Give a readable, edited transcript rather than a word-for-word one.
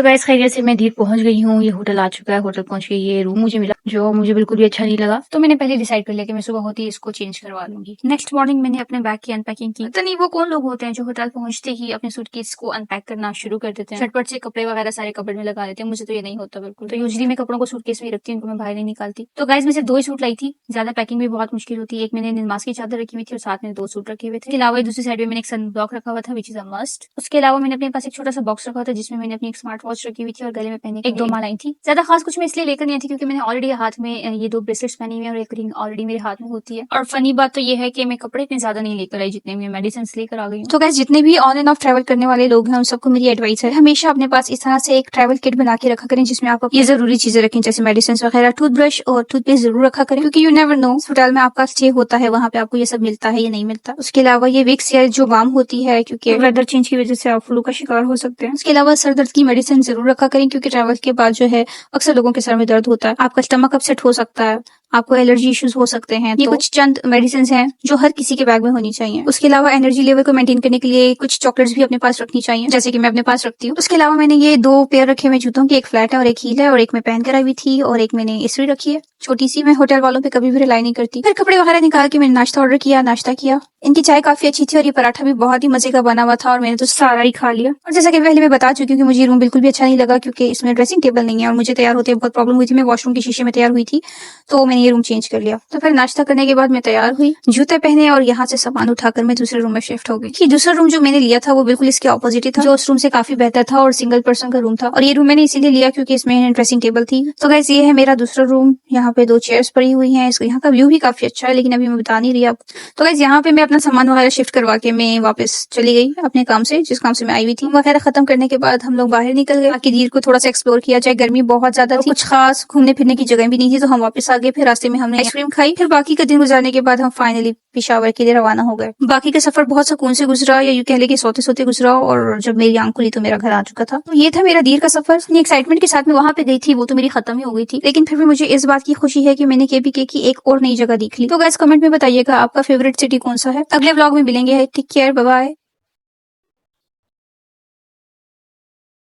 तो गाइस खैरियत से मैं धीर पहुंच गई हूँ। ये होटल आ चुका है। होटल पहुंच के ये रूम मुझे मिला जो मुझे बिल्कुल भी अच्छा नहीं लगा। तो मैंने पहले डिसाइड कर लिया कि मैं सुबह होती है इसको चेंज करवा लूंगी। नेक्स्ट मॉर्निंग मैंने अपने बैग की अनपैकिंग की। पता नहीं वो कौन लोग होते हैं जो होटल पहुंचते ही अपने सूटकेस को अनपैक करना शुरू कर देते हैं, झटपट से कपड़े वगैरह सारे कपड़े में लगा देते हैं। मुझे तो ये नहीं होता बिल्कुल। तो यूजली मैं कपड़ों को सूटकेस में ही रखती हूँ, इनको मैं बाहर नहीं निकालती। तो गाइस मैं सिर्फ 2 ही सूट लाई थी, ज्यादा पैकिंग भी बहुत मुश्किल होती है। एक मैंने नमाज की चादर रखी हुई थी और साथ में 2 सूट रखे हुए थे। इसके अलावा दूसरी साइड में मैंने एक सन ब्लॉक रखा हुआ था विच इज अ मस्ट। उसके अलावा मैंने अपने पास एक छोटा सा बॉक्स रखा था जिसमें मैंने अपनी एक स्मार्ट वॉच रखी हुई थी और गले में पहने एक 2 मालाएं थी। ज्यादा खास कुछ मैं इसलिए लेकर नहीं आई थी क्योंकि मैंने ऑलरेडी हाथ में ये 2 ब्रेसलेट्स पहनी हुई है और एक रिंग ऑलरेडी मेरे हाथ में होती है। और फनी बात तो ये है कि मैं कपड़े इतने ज्यादा नहीं लेकर आई जितने मैं मेडिसिन लेकर आ गई हूँ। तो गाइस जितने भी ऑन एंड ऑफ ट्रैवल करने वाले लोग हैं उन सबको मेरी एडवाइस है, हमेशा अपने पास इस तरह से एक ट्रैवल किट बना के रखा करें जिसमें आप ये जरूरी चीजें रखें जैसे मेडिसिन वगैरह, टूथब्रश और टूथपेस्ट जरूर रखा करें क्योंकि यू नेवर नो होटल में आपका स्टे होता है, वहाँ पे आपको ये सब मिलता है या नहीं मिलता। उसके अलावा ये विक्स या जो बाम होती है क्योंकि वेदर चेंज की वजह से आप फ्लू का शिकार हो सकते हैं। उसके अलावा सर दर्द की मेडिसिन जरूर रखा करें क्योंकि ट्रैवल के बाद जो है अक्सर लोगों के सर में दर्द होता है, आपका स्टमक अपसेट हो सकता है, आपको एलर्जी इश्यूज हो सकते हैं। ये कुछ चंद मेडिसिन हैं जो हर किसी के बैग में होनी चाहिए। उसके अलावा एनर्जी लेवल को मेंटेन करने के लिए कुछ चॉकलेट्स भी अपने पास रखनी चाहिए जैसे कि मैं अपने पास रखती हूँ। उसके अलावा मैंने ये 2 पेयर रखे हुए जूतों की, एक फ्लैट है और एक हील है और एक मैं पहन कर आई हुई थी और एक मैंने इस्त्री रखी है छोटी सी। मैं होटल वालों पे कभी भी रिलाई नहीं करती। फिर कपड़े वगैरह निकाल के मैंने नाश्ता ऑर्डर किया, नाश्ता किया। इनकी चाय काफी अच्छी थी और ये पराठा भी बहुत ही मजे का बना हुआ था और मैंने तो सारा ही खा लिया। और जैसा कि पहले मैं बता चुकी हूँ कि मुझे रूम बिल्कुल भी अच्छा नहीं लगा क्योंकि इसमें ड्रेसिंग टेबल नहीं है और मुझे तैयार होते बहुत प्रॉब्लम हुई थी। मैं वॉशरूम के शीशे में तैयार हुई थी तो मैंने ये रूम चेंज कर लिया। तो फिर नाश्ता करने के बाद मैं तैयार हुई, जूते पहने और यहाँ से सामान उठाकर मैं दूसरे रूम में शिफ्ट हो गई। दूसरा रूम जो मैंने लिया था वो बिल्कुल इसके ऑपोजिट ही था, जो उस रूम से काफी बेहतर था और सिंगल पर्सन का रूम था। और ये रूम मैंने इसीलिए लिया क्योंकि इसमें ड्रेसिंग टेबल थी। तो गाइस ये है मेरा दूसरा रूम। यहाँ पे 2 चेयर्स पड़ी हुई हैं। यहाँ का व्यू भी काफी अच्छा है लेकिन अभी मैं बता नहीं रही अब। तो गाइस यहाँ पे मैं अपना सामान वगैरह शिफ्ट करवा के मैं वापस चली गई अपने काम से, जिस काम से मैं आई हुई थी। वगैरह खत्म करने के बाद हम लोग बाहर निकल गए बाकी दिन को थोड़ा सा एक्सप्लोर किया जाए। गर्मी बहुत ज्यादा थी, कुछ खास घूमने फिरने की जगह भी नहीं थी तो हम वापस आ गए। फिर रास्ते में हमने आइसक्रीम खाई। फिर बाकी का दिन गुजारने के बाद हम फाइनली पेशावर के लिए रवाना हो गए। बाकी का सफर बहुत सुकून से गुजरा या यूं कह ले कि सोते सोते गुजरा और जब मेरी आंख खुली तो मेरा घर आ चुका था। तो ये था मेरा दीर का सफर। इतनी एक्साइटमेंट के साथ में वहां पे गई थी वो तो मेरी खत्म ही हो गई थी, लेकिन फिर भी मुझे इस बात की खुशी है कि मैंने केबीके की एक और नई जगह देख ली। तो गाइस कमेंट में बताइएगा आपका फेवरेट सिटी कौन सा है। अगले व्लॉग में मिलेंगे। Take care, bye bye.